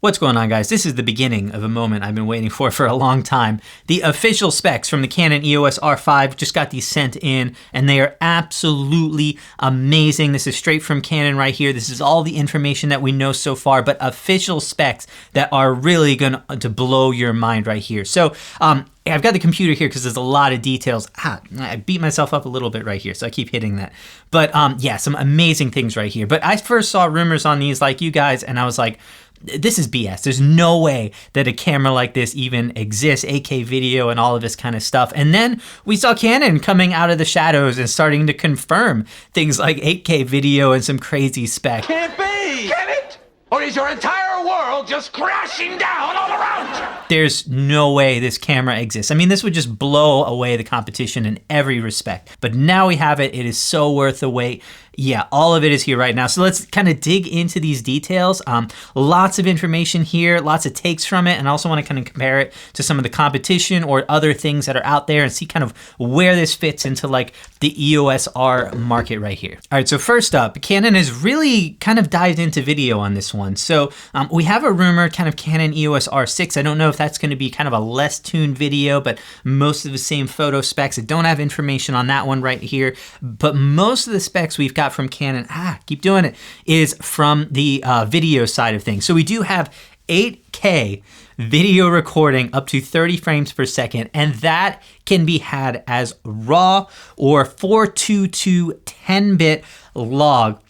What's going on, guys? This is the beginning of a moment I've been waiting for a long time. The official specs from the Canon EOS R5 just got these sent in, and they are absolutely amazing. This is straight from Canon right here. This is all the information that we know so far, but official specs that are really going to blow your mind right here. So, I've got the computer here because there's a lot of details. I beat myself up a little bit right here, so I keep hitting that. But yeah, some amazing things right here. But I first saw rumors on these like you guys, and I was like, this is BS. There's no way that a camera like this even exists, 8K video and all of this kind of stuff. And then we saw Canon coming out of the shadows and starting to confirm things like 8K video and some crazy spec. Can't be! Can it? Or is your entire world just crashing down all around you? There's no way this camera exists. I mean, this would just blow away the competition in every respect. But now we have it. It is so worth the wait. Yeah, all of it is here right now. So let's kind of dig into these details. Lots of information here, lots of takes from it. And I also want to kind of compare it to some of the competition or other things that are out there and see kind of where this fits into like the EOS R market right here. All right, so first up, Canon has really kind of dived into video on this one. So we have a rumored kind of Canon EOS R6. I don't know if that's going to be kind of a less tuned video, but most of the same photo specs. I don't have information on that one right here, but most of the specs we've got from Canon, keep doing it, is from the video side of things. So we do have 8K video recording up to 30 frames per second, and that can be had as RAW or 422 10-bit log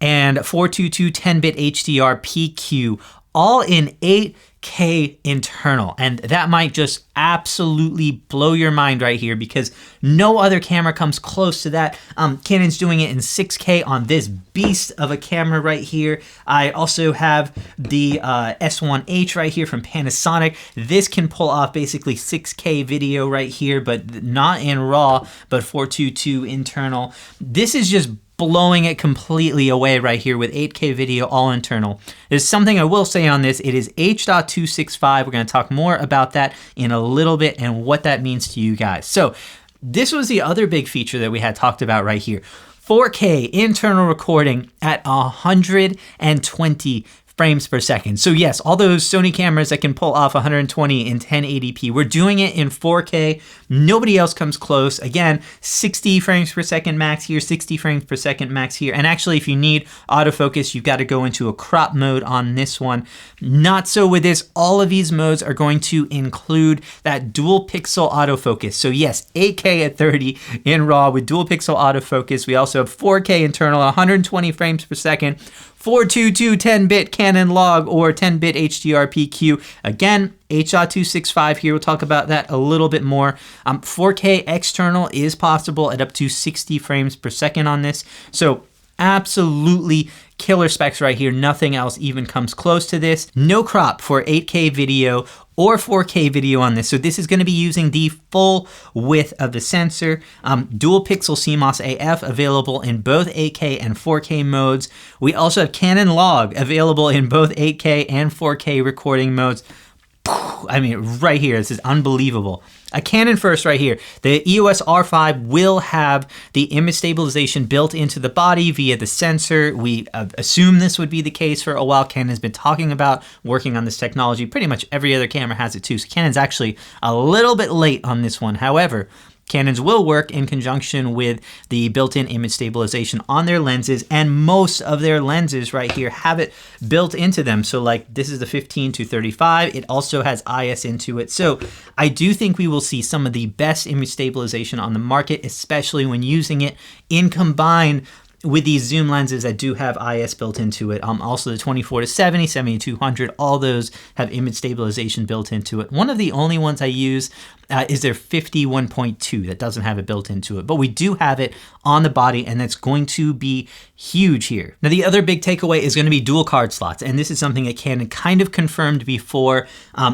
and 422 10-bit HDR PQ, all in 8K internal. And that might just absolutely blow your mind right here because no other camera comes close to that. Canon's doing it in 6K on this beast of a camera right here. I also have the S1H right here from Panasonic. This can pull off basically 6K video right here, but not in RAW, but 422 internal. This is just blowing it completely away right here with 8K video all internal. There's something I will say on this. It is H.265. We're going to talk more about that in a little bit and what that means to you guys. So this was the other big feature that we had talked about right here. 4K internal recording at 120 frames per second. So yes, all those Sony cameras that can pull off 120 in 1080p, we're doing it in 4K. Nobody else comes close. Again, 60 frames per second max here, 60 frames per second max here. And actually, if you need autofocus, you've got to go into a crop mode on this one. Not so with this. All of these modes are going to include that dual pixel autofocus. So yes, 8K at 30 in RAW with dual pixel autofocus. We also have 4K internal, 120 frames per second, 422 10-bit Canon log or 10-bit HDR PQ. Again, H.265 here. We'll talk about that a little bit more. 4K external is possible at up to 60 frames per second on this. So absolutely killer specs right here. Nothing else even comes close to this. No crop for 8K video or 4K video on this. So this is going to be using the full width of the sensor. Dual pixel CMOS AF available in both 8K and 4K modes. We also have Canon log available in both 8K and 4K recording modes. I mean, right here, this is unbelievable. A Canon first right here. The EOS R5 will have the image stabilization built into the body via the sensor. We assume this would be the case for a while. Canon has been talking about working on this technology. Pretty much every other camera has it too. So Canon's actually a little bit late on this one. However, Canons will work in conjunction with the built-in image stabilization on their lenses, and most of their lenses right here have it built into them. So like this is the 15-35. It also has IS into it. So I do think we will see some of the best image stabilization on the market, especially when using it in combined with these zoom lenses that do have IS built into it. Also the 24-70, 70-200, all those have image stabilization built into it. One of the only ones I use is their 51.2 that doesn't have it built into it, but we do have it on the body, and that's going to be huge here. Now, the other big takeaway is going to be dual card slots, and this is something that Canon kind of confirmed before.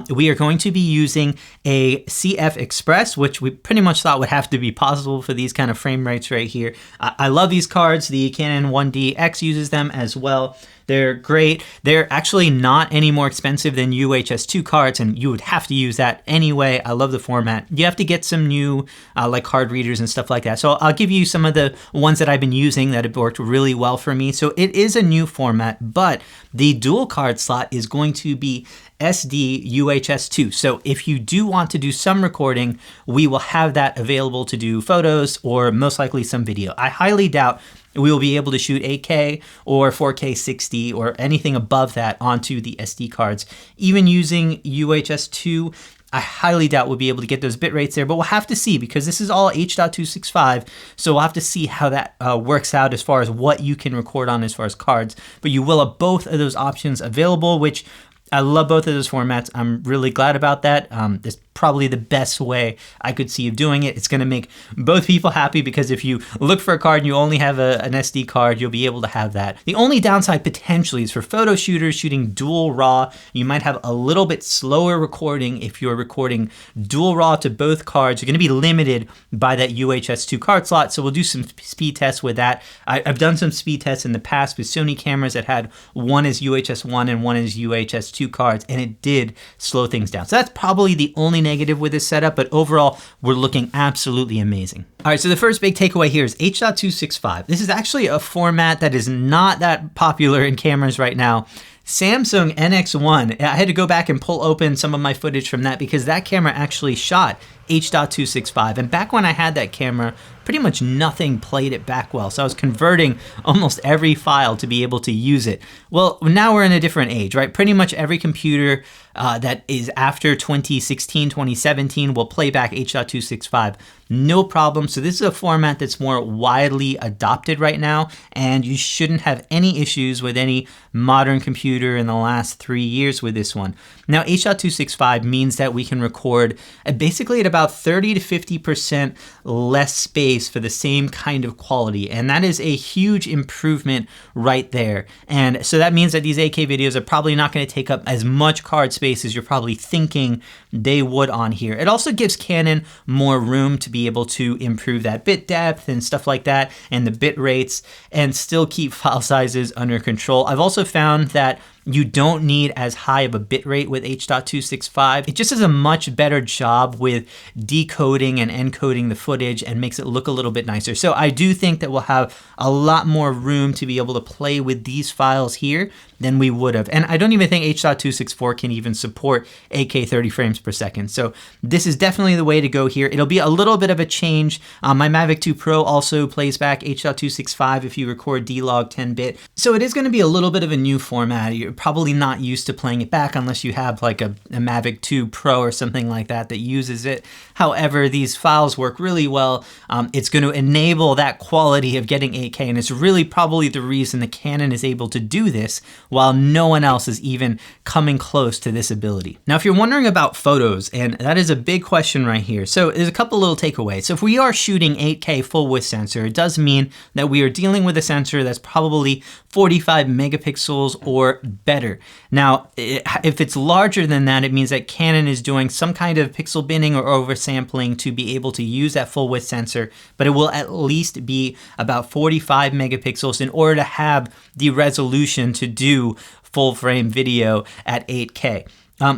We are going to be using a CFexpress, which we pretty much thought would have to be possible for these kind of frame rates right here. I love these cards. The Canon 1DX uses them as well. They're great. They're actually not any more expensive than UHS-2 cards, and you would have to use that anyway. I love the format. You have to get some new like card readers and stuff like that. So I'll give you some of the ones that I've been using that have worked really well for me. So it is a new format, but the dual card slot is going to be SD UHS-2. So if you do want to do some recording, we will have that available to do photos or most likely some video. I highly doubt we will be able to shoot 8K or 4K 60 or anything above that onto the SD cards. Even using UHS-2, I highly doubt we'll be able to get those bit rates there, but we'll have to see because this is all H.265. So we'll have to see how that works out as far as what you can record on as far as cards. But you will have both of those options available, which I love both of those formats. I'm really glad about that. It's probably the best way I could see of doing it. It's going to make both people happy because if you look for a card and you only have an SD card, you'll be able to have that. The only downside potentially is for photo shooters shooting dual RAW. You might have a little bit slower recording if you're recording dual RAW to both cards. You're going to be limited by that UHS-2 card slot, so we'll do some speed tests with that. I've done some speed tests in the past with Sony cameras that had one is UHS-1 and one is UHS-2 cards, and it did slow things down. So that's probably the only negative with this setup, but overall, we're looking absolutely amazing. All right, so the first big takeaway here is H.265. This is actually a format that is not that popular in cameras right now. Samsung NX1, I had to go back and pull open some of my footage from that because that camera actually shot H.265. And back when I had that camera, pretty much nothing played it back well. So I was converting almost every file to be able to use it. Well, now we're in a different age, right? Pretty much every computer that is after 2016, 2017 will play back H.265. No problem. So this is a format that's more widely adopted right now, and you shouldn't have any issues with any modern computer in the last 3 years with this one. Now, H.265 means that we can record basically at about 30 to 50% less space for the same kind of quality, and that is a huge improvement right there. And so that means that these 8K videos are probably not going to take up as much card space as you're probably thinking they would on here. It also gives Canon more room to be able to improve that bit depth and stuff like that and the bit rates and still keep file sizes under control. I've also found that you don't need as high of a bit rate with H.265. It just does a much better job with decoding and encoding the footage and makes it look a little bit nicer. So I do think that we'll have a lot more room to be able to play with these files here than we would have. And I don't even think H.264 can even support 8K 30 frames per second. So this is definitely the way to go here. It'll be a little bit of a change. My Mavic 2 Pro also plays back H.265 if you record D-Log 10-bit. So it is going to be a little bit of a new format. You're probably not used to playing it back unless you have like a Mavic 2 Pro or something like that that uses it. However, these files work really well. It's going to enable that quality of getting 8K, and it's really probably the reason that Canon is able to do this while no one else is even coming close to this ability. Now, if you're wondering about photos, and that is a big question right here, so there's a couple little takeaways. So if we are shooting 8K full width sensor, it does mean that we are dealing with a sensor that's probably 45 megapixels or better. Now, if it's larger than that, it means that Canon is doing some kind of pixel binning or oversampling to be able to use that full width sensor, but it will at least be about 45 megapixels in order to have the resolution to do full frame video at 8K.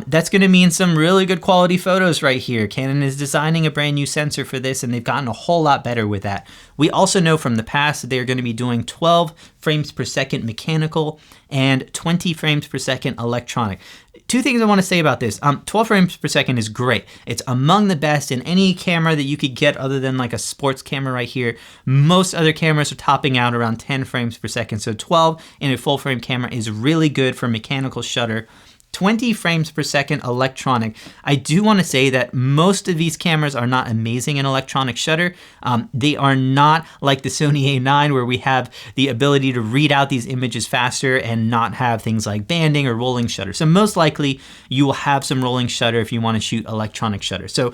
That's going to mean some really good quality photos right here. Canon is designing a brand new sensor for this, and they've gotten a whole lot better with that. We also know from the past that they're going to be doing 12 frames per second mechanical and 20 frames per second electronic. Two things I want to say about this. 12 frames per second is great. It's among the best in any camera that you could get other than like a sports camera right here. Most other cameras are topping out around 10 frames per second. So 12 in a full frame camera is really good for mechanical shutter. 20 frames per second electronic. I do want to say that most of these cameras are not amazing in electronic shutter. They are not like the Sony A9 where we have the ability to read out these images faster and not have things like banding or rolling shutter. So most likely you will have some rolling shutter if you want to shoot electronic shutter. So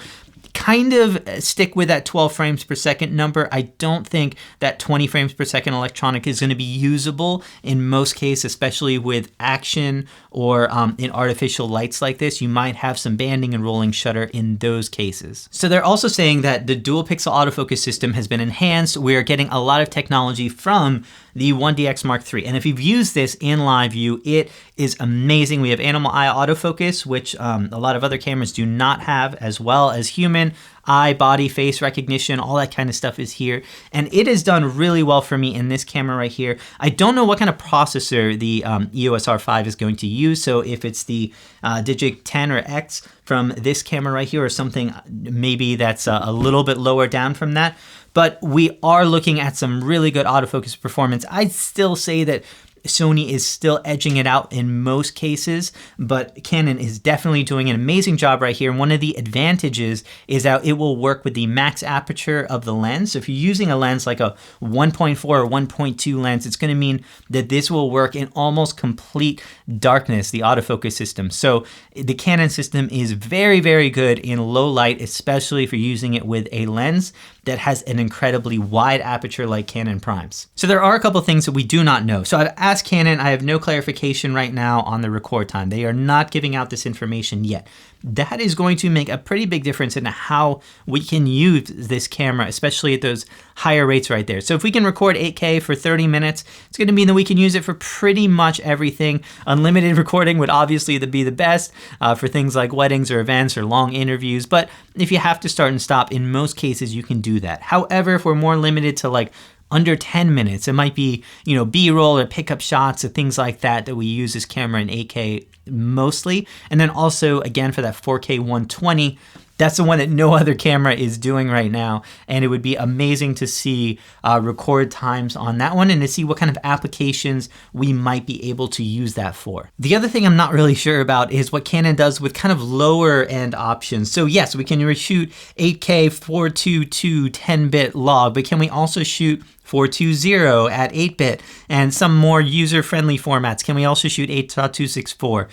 kind of stick with that 12 frames per second number. I don't think that 20 frames per second electronic is going to be usable in most cases, especially with action or in artificial lights like this. You might have some banding and rolling shutter in those cases. So they're also saying that the dual pixel autofocus system has been enhanced. We're getting a lot of technology from the 1DX Mark III. And if you've used this in live view, it is amazing. We have animal eye autofocus, which a lot of other cameras do not have, as well as human eye, body, face recognition, all that kind of stuff is here. And it has done really well for me in this camera right here. I don't know what kind of processor the EOS R5 is going to use. So if it's the Digic 10 or X from this camera right here, or something maybe that's a little bit lower down from that. But we are looking at some really good autofocus performance. I'd still say that Sony is still edging it out in most cases, but Canon is definitely doing an amazing job right here. And one of the advantages is that it will work with the max aperture of the lens. So if you're using a lens like a 1.4 or 1.2 lens, it's going to mean that this will work in almost complete darkness, the autofocus system. So the Canon system is very, very good in low light, especially if you're using it with a lens that has an incredibly wide aperture like Canon primes. So there are a couple things that we do not know. So I've asked Canon, I have no clarification right now on the record time. They are not giving out this information yet. That is going to make a pretty big difference in how we can use this camera, especially at those higher rates right there. So if we can record 8K for 30 minutes, it's going to mean that we can use it for pretty much everything. Unlimited recording would obviously be the best for things like weddings or events or long interviews. But if you have to start and stop, in most cases, you can do that. However, if we're more limited to like under 10 minutes, it might be, B-roll or pickup shots or things like that we use this camera in 8K mostly. And then also, again, for that 4K 120, that's the one that no other camera is doing right now. And it would be amazing to see record times on that one and to see what kind of applications we might be able to use that for. The other thing I'm not really sure about is what Canon does with kind of lower end options. So yes, we can shoot 8K 422 10-bit log, but can we also shoot 420 at 8-bit and some more user-friendly formats? Can we also shoot 8.264?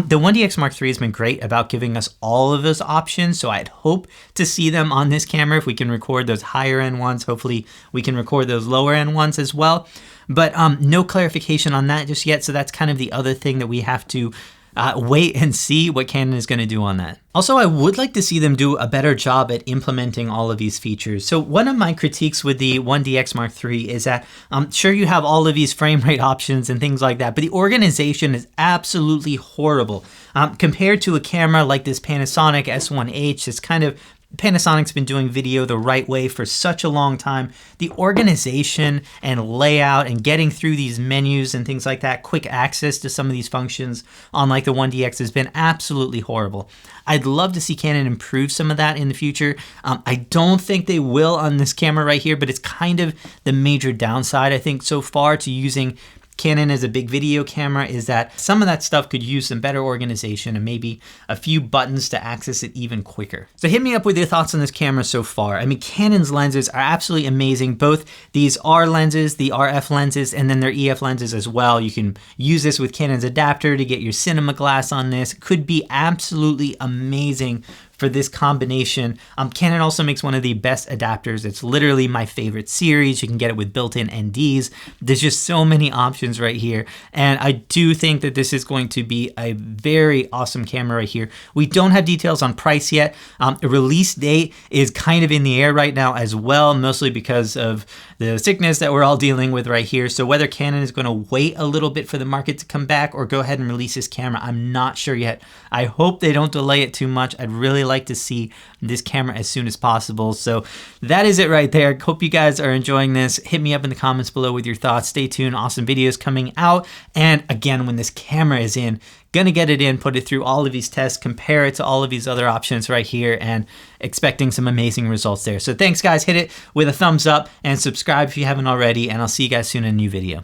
The 1DX Mark III has been great about giving us all of those options, so I'd hope to see them on this camera if we can record those higher end ones. Hopefully we can record those lower end ones as well. But no clarification on that just yet, so that's kind of the other thing that we have to wait and see what Canon is going to do on that. Also, I would like to see them do a better job at implementing all of these features. So one of my critiques with the 1DX Mark III is that sure, you have all of these frame rate options and things like that, but the organization is absolutely horrible. Compared to a camera like this Panasonic S1H, it's kind of Panasonic's been doing video the right way for such a long time. The organization and layout and getting through these menus and things like that, quick access to some of these functions on like the 1DX has been absolutely horrible. I'd love to see Canon improve some of that in the future. I don't think they will on this camera right here, but it's kind of the major downside, I think, so far to using Canon as a big video camera, is that some of that stuff could use some better organization and maybe a few buttons to access it even quicker. So hit me up with your thoughts on this camera so far. I mean, Canon's lenses are absolutely amazing. Both these R lenses, the RF lenses, and then their EF lenses as well. You can use this with Canon's adapter to get your cinema glass on this. It could be absolutely amazing for this combination. Canon also makes one of the best adapters. It's literally my favorite series. You can get it with built-in NDs. There's just so many options right here. And I do think that this is going to be a very awesome camera right here. We don't have details on price yet. The release date is kind of in the air right now as well, mostly because of the sickness that we're all dealing with right here. So whether Canon is going to wait a little bit for the market to come back or go ahead and release this camera, I'm not sure yet. I hope they don't delay it too much. I'd really like to see this camera as soon as possible. So that is it right there. Hope you guys are enjoying this. Hit me up in the comments below with your thoughts. Stay tuned. Awesome videos coming out. And again, when this camera is in, gonna get it in, put it through all of these tests, compare it to all of these other options right here, and expecting some amazing results there. So thanks guys, hit it with a thumbs up and subscribe if you haven't already, and I'll see you guys soon in a new video.